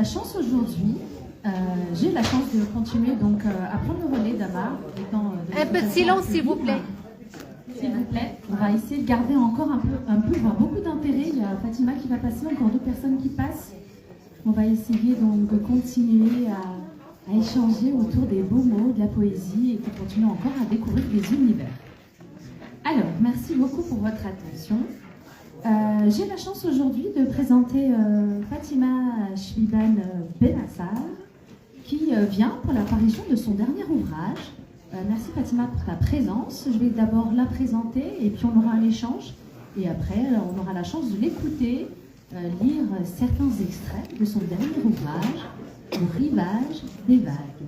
la chance aujourd'hui, j'ai la chance de continuer donc à prendre le relais d'Amar. Un peu de silence, s'il vous plaît. S'il vous plaît, on va essayer de garder encore un peu, voire beaucoup d'intérêt. Il y a Fatima qui va passer, encore d'autres personnes qui passent. On va essayer donc de continuer à échanger autour des beaux mots, de la poésie et de continuer encore à découvrir des univers. Alors, merci beaucoup pour votre attention. J'ai la chance aujourd'hui de présenter Fatima Chbiban Benassar qui vient pour l'apparition de son dernier ouvrage. Merci Fatima pour ta présence. Je vais d'abord la présenter et puis on aura un échange. Et après, on aura la chance de l'écouter, lire certains extraits de son dernier ouvrage, Le rivage des vagues.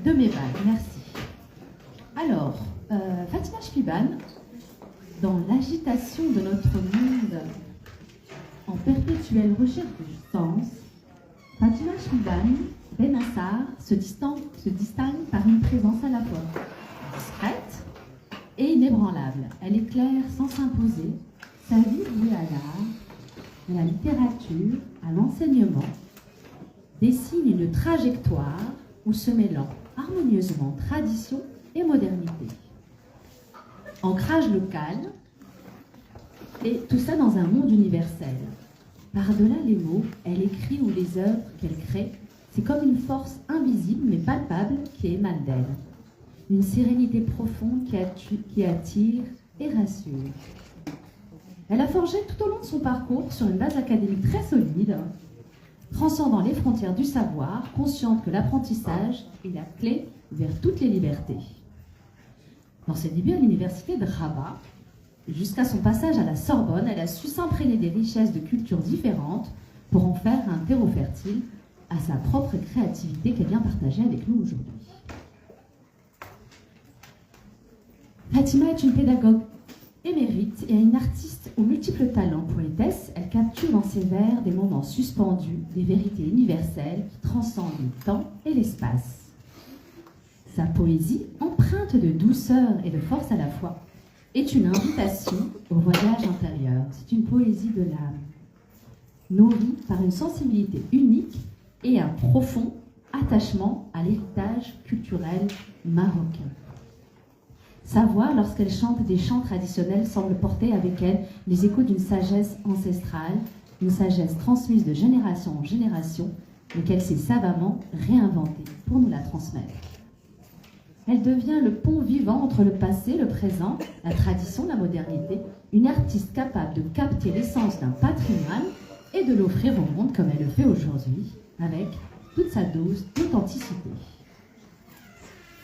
De mes vagues, merci. Alors, Fatima Chbiban, dans l'agitation de notre monde en perpétuelle recherche du sens, Fatima Chbiban Benassar se distingue par une présence à la fois discrète et inébranlable. Elle éclaire sans s'imposer sa vie liée à l'art, à la littérature, à l'enseignement, dessine une trajectoire où se mêlant harmonieusement tradition et modernité. Ancrage local, et tout ça dans un monde universel. Par-delà les mots, elle écrit ou les œuvres qu'elle crée, c'est comme une force invisible mais palpable qui émane d'elle. Une sérénité profonde qui attire et rassure. Elle a forgé tout au long de son parcours sur une base académique très solide, transcendant les frontières du savoir, consciente que l'apprentissage est la clé vers toutes les libertés. Dans ses débuts à l'université de Rabat, jusqu'à son passage à la Sorbonne, elle a su s'imprégner des richesses de cultures différentes pour en faire un terreau fertile à sa propre créativité qu'elle vient partager avec nous aujourd'hui. Fatima est une pédagogue émérite et une artiste aux multiples talents. Poétesse, elle capture dans ses vers des moments suspendus, des vérités universelles qui transcendent le temps et l'espace. Sa poésie, empreinte de douceur et de force à la fois, est une invitation au voyage intérieur. C'est une poésie de l'âme, nourrie par une sensibilité unique et un profond attachement à l'héritage culturel marocain. Sa voix, lorsqu'elle chante des chants traditionnels, semble porter avec elle les échos d'une sagesse ancestrale, une sagesse transmise de génération en génération, mais qu'elle s'est savamment réinventée pour nous la transmettre. Elle devient le pont vivant entre le passé, le présent, la tradition, la modernité, une artiste capable de capter l'essence d'un patrimoine et de l'offrir au monde comme elle le fait aujourd'hui, avec toute sa dose d'authenticité.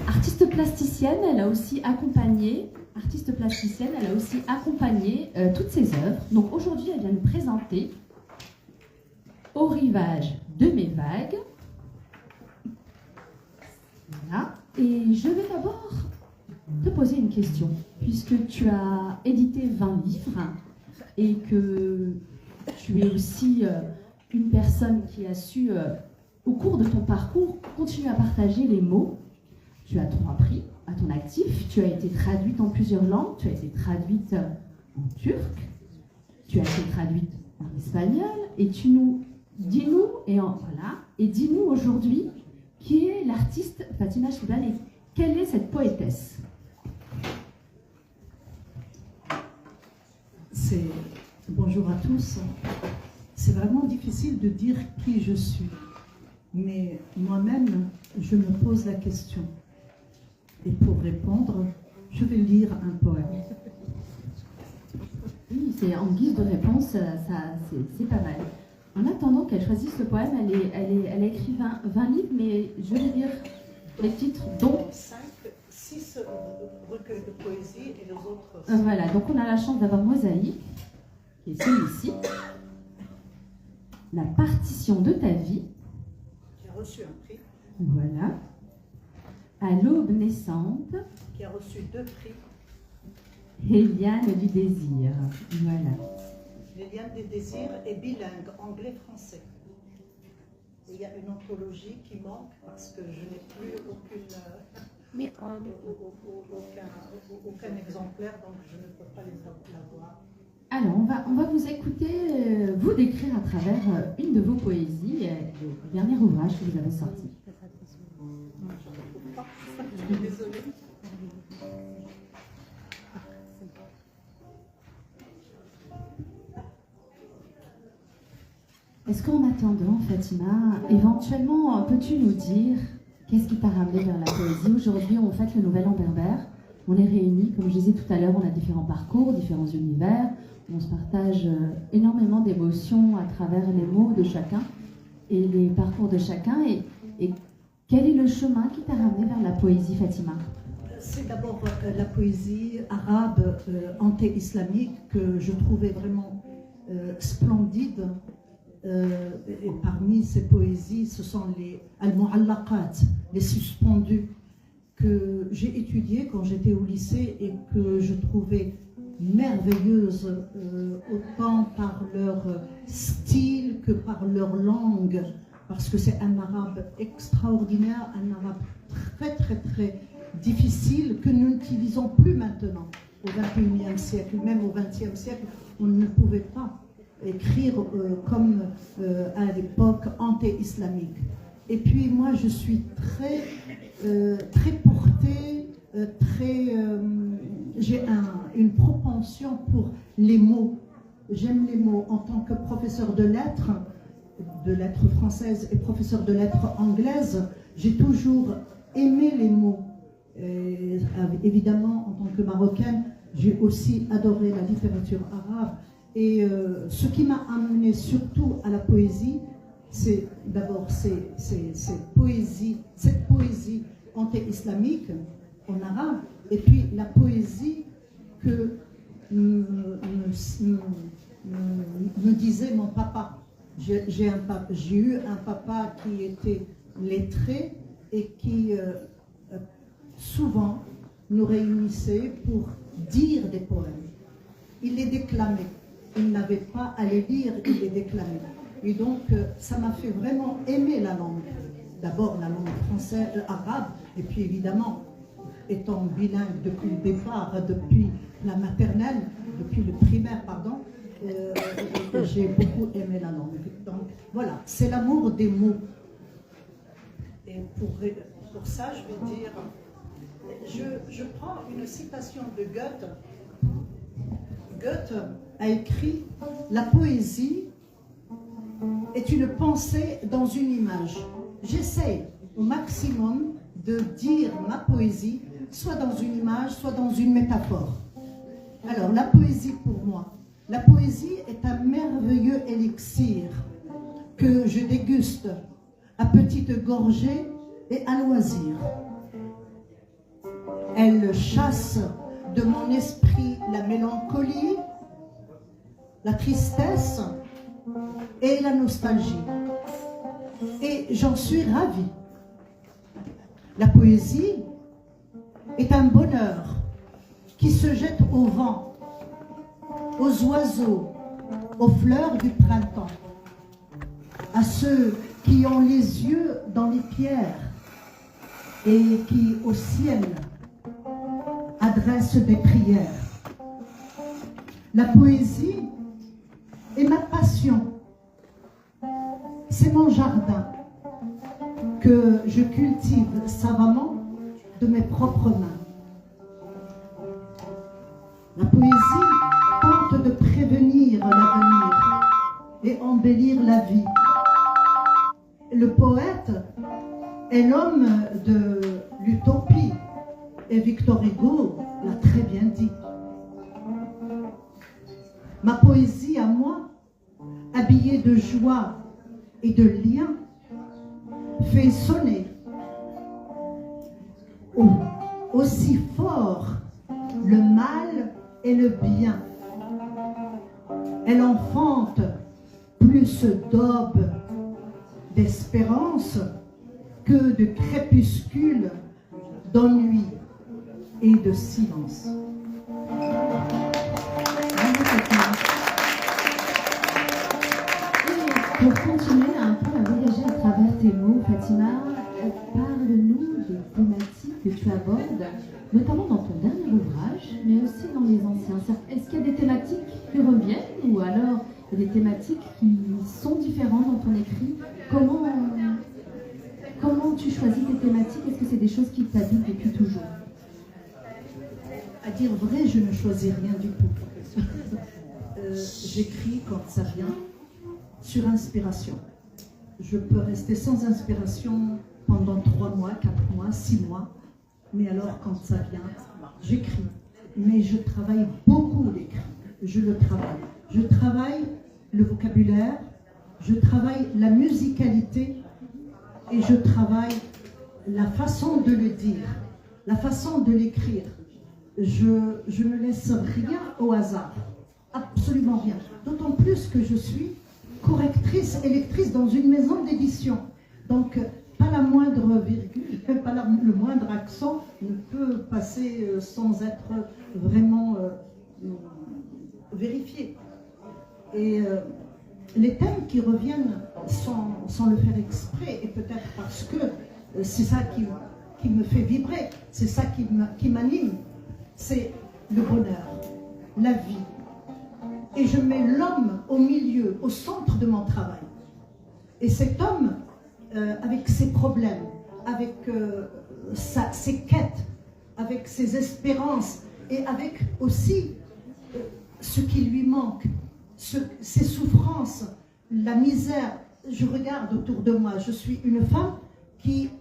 Artiste plasticienne, elle a aussi accompagné toutes ses œuvres. Donc aujourd'hui, elle vient nous présenter Au rivage de mes vagues. Voilà. Et je vais d'abord te poser une question, puisque tu as édité 20 livres et que tu es aussi une personne qui a su, au cours de ton parcours, continuer à partager les mots. Tu as 3 prix à ton actif, tu as été traduite en plusieurs langues, tu as été traduite en turc, tu as été traduite en espagnol, et dis-nous aujourd'hui qui est l'artiste Fatima Chbiban et quelle est cette poétesse? Bonjour à tous. C'est vraiment difficile de dire qui je suis, mais moi-même, je me pose la question. Et pour répondre, je vais lire un poème. Oui, c'est en guise de réponse, c'est pas mal. En attendant qu'elle choisisse le poème, elle a écrit 20 livres, mais je vais lire les titres, dont 6 recueils de poésie et les autres. Voilà, donc on a la chance d'avoir Mosaïque, qui est celui-ci. La partition de ta vie. Qui a reçu un prix. Voilà. À l'aube naissante. Qui a reçu 2 prix. Et Liane du désir. Voilà. Liane du désir est bilingue, anglais-français. Il y a une anthologie qui manque parce que je n'ai plus aucun exemplaire, donc je ne peux pas la voir. Alors, on va vous écouter vous décrire à travers une de vos poésies, le dernier ouvrage que vous avez sorti. Désolée. Est-ce qu'en attendant, Fatima, éventuellement, peux-tu nous dire qu'est-ce qui t'a ramené vers la poésie? Aujourd'hui, on fête le Nouvel An berbère. On est réunis, comme je disais tout à l'heure, on a différents parcours, différents univers. On se partage énormément d'émotions à travers les mots de chacun et les parcours de chacun. Et quel est le chemin qui t'a ramené vers la poésie, Fatima? C'est d'abord la poésie arabe anté-islamique que je trouvais vraiment splendide. Et parmi ces poésies, ce sont les al-mu'allaqat, les suspendus, que j'ai étudiées quand j'étais au lycée et que je trouvais merveilleuses, autant par leur style que par leur langue, parce que c'est un arabe extraordinaire, un arabe très très très difficile que nous n'utilisons plus maintenant au XXIe siècle, même au XXe siècle, on ne pouvait pas écrire comme à l'époque anté-islamique. Et puis moi je suis très portée, j'ai une propension pour les mots. J'aime les mots. En tant que professeur de lettres françaises et professeur de lettres anglaises, j'ai toujours aimé les mots. Et, évidemment, en tant que Marocaine, j'ai aussi adoré la littérature arabe. Et ce qui m'a amené surtout à la poésie, c'est d'abord cette poésie anté-islamique en arabe, et puis la poésie que me disait mon papa. J'ai eu un papa qui était lettré et qui souvent nous réunissait pour dire des poèmes. Il les déclamait. Il n'avait pas à les lire, il les déclamait. Et donc, ça m'a fait vraiment aimer la langue. D'abord, la langue française, arabe, et puis évidemment, étant bilingue depuis le départ, depuis la maternelle, depuis le primaire, pardon, j'ai beaucoup aimé la langue. Donc, voilà, c'est l'amour des mots. Et pour ça, je vais dire, je prends une citation de Goethe. Goethe a écrit « La poésie est une pensée dans une image ». J'essaie au maximum de dire ma poésie, soit dans une image, soit dans une métaphore. Alors, la poésie pour moi, la poésie est un merveilleux élixir que je déguste à petites gorgées et à loisir. Elle chasse de mon esprit la mélancolie, la tristesse et la nostalgie. Et j'en suis ravie. La poésie est un bonheur qui se jette au vent, aux oiseaux, aux fleurs du printemps, à ceux qui ont les yeux dans les pierres et qui au ciel adressent des prières. La poésie est ma passion. C'est mon jardin que je cultive savamment de mes propres mains. La poésie tente de prévenir l'avenir et embellir la vie. Le poète est l'homme de l'utopie, et Victor Hugo l'a très bien dit. Ma poésie à moi, habillée de joie et de liens, fait sonner aussi fort le mal et le bien. Elle enfante plus d'aube, d'espérance que de crépuscule, d'ennui et de silence. Pour continuer un peu à voyager à travers tes mots, Fatima, parle-nous des thématiques que tu abordes, notamment dans ton dernier ouvrage, mais aussi dans les anciens. Est-ce qu'il y a des thématiques qui reviennent, ou alors il y a des thématiques qui sont différentes dans ton écrit. Comment tu choisis tes thématiques? Est-ce que c'est des choses qui t'habitent depuis toujours? À dire vrai, je ne choisis rien du tout. J'écris quand ça vient, sur inspiration. Je peux rester sans inspiration pendant 3 mois, 4 mois, 6 mois, mais alors quand ça vient, j'écris. Mais je travaille beaucoup l'écrit, je le travaille. Je travaille le vocabulaire, je travaille la musicalité et je travaille la façon de le dire, la façon de l'écrire. Je ne laisse rien au hasard, absolument rien. D'autant plus que je suis correctrice et lectrice dans une maison d'édition. Donc, pas la moindre virgule, pas le moindre accent ne peut passer sans être vraiment vérifié. Et les thèmes qui reviennent sans le faire exprès, et peut-être parce que c'est ça qui me fait vibrer, c'est ça qui m'anime, c'est le bonheur, la vie. Et je mets l'homme au milieu, au centre de mon travail. Et cet homme, avec ses problèmes, avec ses quêtes, avec ses espérances, et avec aussi ce qui lui manque, ses souffrances, la misère. Je regarde autour de moi, je suis une femme qui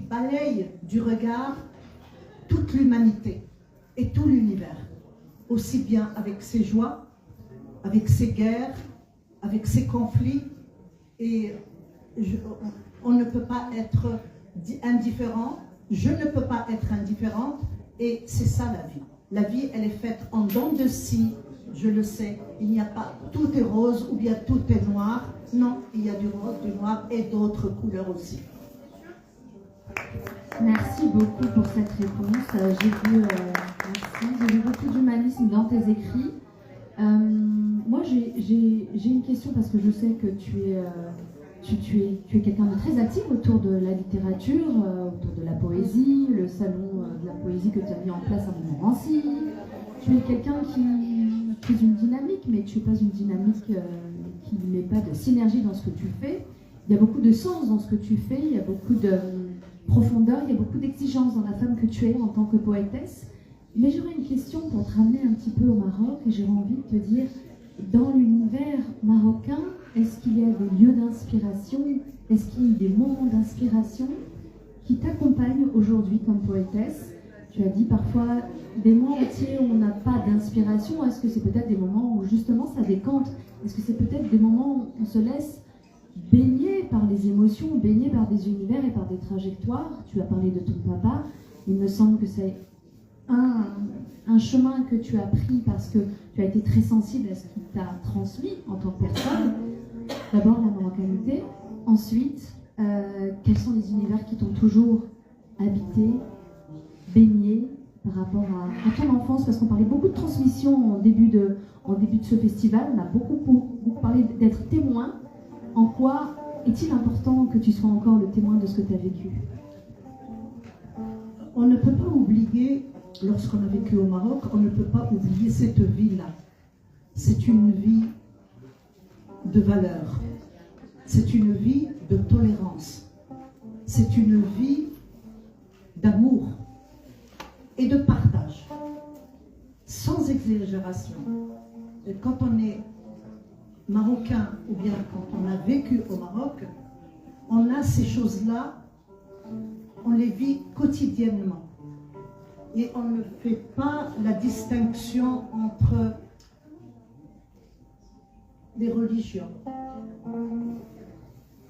balaye du regard toute l'humanité et tout l'univers, aussi bien avec ses joies, avec ses guerres, avec ses conflits, et on ne peut pas être indifférent, je ne peux pas être indifférente, et c'est ça la vie. La vie, elle est faite en dents de scie, je le sais, il n'y a pas tout est rose ou bien tout est noir, non, il y a du rose, du noir et d'autres couleurs aussi. Merci beaucoup pour cette réponse. J'ai vu beaucoup d'humanisme dans tes écrits. Moi, j'ai une question parce que je sais que tu es quelqu'un de très actif autour de la littérature, autour de la poésie, le salon de la poésie que tu as mis en place à Montmorency. Tu es quelqu'un qui est une dynamique, mais tu n'es pas une dynamique qui ne met pas de synergie dans ce que tu fais. Il y a beaucoup de sens dans ce que tu fais, il y a beaucoup de profondeur, il y a beaucoup d'exigences dans la femme que tu es en tant que poétesse. Mais j'aurais une question pour te ramener un petit peu au Maroc, et j'aurais envie de te dire, dans l'univers marocain, est-ce qu'il y a des lieux d'inspiration, est-ce qu'il y a des moments d'inspiration qui t'accompagnent aujourd'hui comme poétesse? Tu as dit parfois des mois entiers où on n'a pas d'inspiration. Est-ce que c'est peut-être des moments où justement ça décante? Est-ce que c'est peut-être des moments où on se laisse baigner par les émotions, baigner par des univers et par des trajectoires? Tu as parlé de ton papa. Il me semble que c'est un chemin que tu as pris parce que tu as été très sensible à ce qu'il t'a transmis en tant que personne. D'abord la marocanité. Ensuite, quels sont les univers qui t'ont toujours habité, baigné par rapport à ton enfance? Parce qu'on parlait beaucoup de transmission en début de ce festival. On a beaucoup parlé d'être témoin. En quoi est-il important que tu sois encore le témoin de ce que tu as vécu? On ne peut pas oublier, lorsqu'on a vécu au Maroc, on ne peut pas oublier cette vie-là. C'est une vie de valeur. C'est une vie de tolérance. C'est une vie d'amour et de partage, sans exagération. Et quand on est marocain ou bien quand on a vécu au Maroc, on a ces choses-là, on les vit quotidiennement. Et on ne fait pas la distinction entre les religions.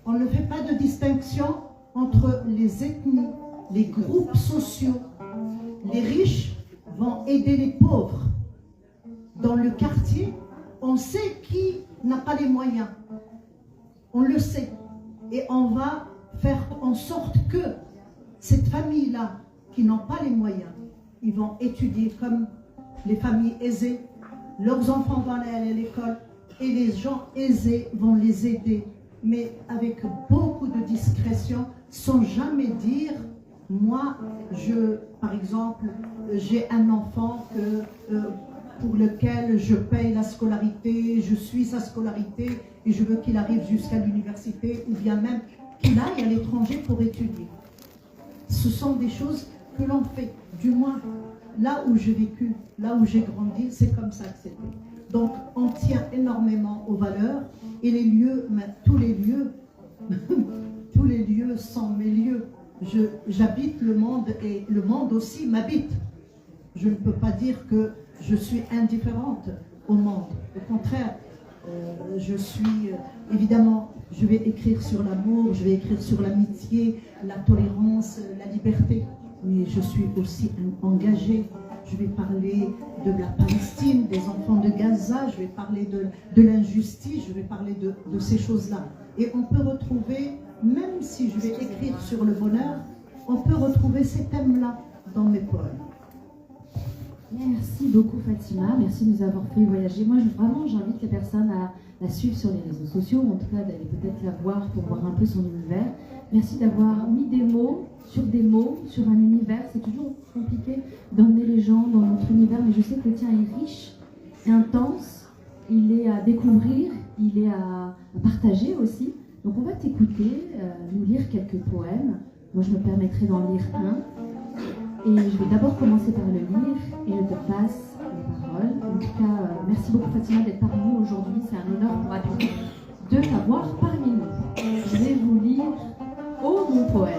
On ne fait pas de distinction entre les ethnies, les groupes sociaux. Les riches vont aider les pauvres. Dans le quartier, on sait qui n'a pas les moyens. On le sait. Et on va faire en sorte que cette famille-là, qui n'ont pas les moyens, ils vont étudier comme les familles aisées. Leurs enfants vont aller à l'école et les gens aisés vont les aider. Mais avec beaucoup de discrétion, sans jamais dire, moi, par exemple, j'ai un enfant que pour lequel je paye la scolarité, je suis sa scolarité et je veux qu'il arrive jusqu'à l'université ou bien même qu'il aille à l'étranger pour étudier. Ce sont des choses que l'on fait, du moins là où j'ai vécu, là où j'ai grandi, c'est comme ça que c'était. Donc on tient énormément aux valeurs et les lieux, tous les lieux, tous les lieux sont mes lieux. J'habite le monde et le monde aussi m'habite. Je ne peux pas dire que je suis indifférente au monde. Au contraire, je suis, évidemment, je vais écrire sur l'amour, je vais écrire sur l'amitié, la tolérance, la liberté. Mais je suis aussi engagée. Je vais parler de la Palestine, des enfants de Gaza, je vais parler de l'injustice, je vais parler de ces choses-là. Et on peut retrouver, même si je vais écrire sur le bonheur, on peut retrouver ces thèmes-là dans mes poèmes. Merci beaucoup Fatima, merci de nous avoir fait voyager. Moi vraiment j'invite les personnes à la suivre sur les réseaux sociaux, ou en tout cas d'aller peut-être la voir pour voir un peu son univers. Merci d'avoir mis des mots, sur un univers. C'est toujours compliqué d'emmener les gens dans notre univers, mais je sais que le tien est riche, intense, il est à découvrir, il est à partager aussi. Donc on va t'écouter, nous lire quelques poèmes. Moi je me permettrai d'en lire un. Et je vais d'abord commencer par le lire et je te passe les paroles. En tout cas, merci beaucoup Fatima d'être parmi nous aujourd'hui. C'est un honneur pour Radio de t'avoir parmi nous. Je vais vous lire Oh mon poème.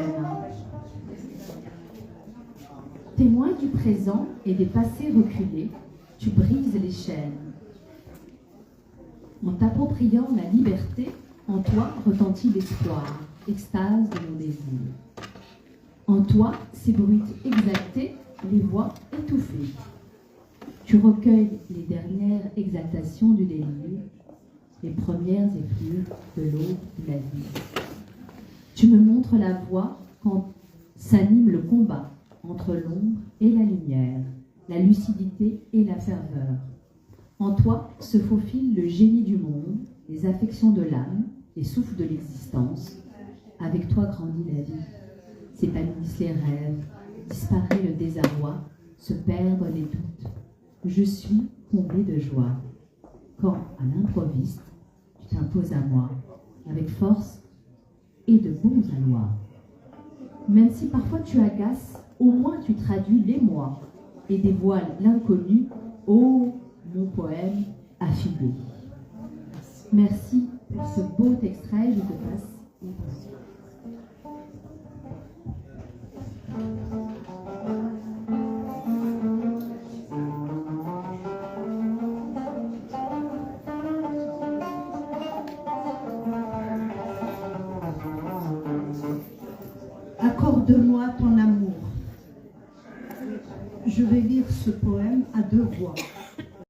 Témoin du présent et des passés reculés, tu brises les chaînes. En t'appropriant la liberté, en toi retentit l'espoir, extase de nos désirs. En toi s'ébruitent exaltées les voix étouffées. Tu recueilles les dernières exaltations du délire, les premières effluves de l'eau de la vie. Tu me montres la voie quand s'anime le combat entre l'ombre et la lumière, la lucidité et la ferveur. En toi se faufile le génie du monde, les affections de l'âme, les souffles de l'existence. Avec toi grandit la vie. S'épanouissent les rêves, disparaît le désarroi, se perdent les doutes. Je suis comblée de joie. Quand, à l'improviste, tu t'imposes à moi, avec force et de bons allois. Même si parfois tu agaces, au moins tu traduis l'émoi et dévoiles l'inconnu, ô mon poème affilé. Merci pour ce beau extrait, je te passe les paroles. Accorde-moi ton amour. Je vais lire ce poème à deux voix.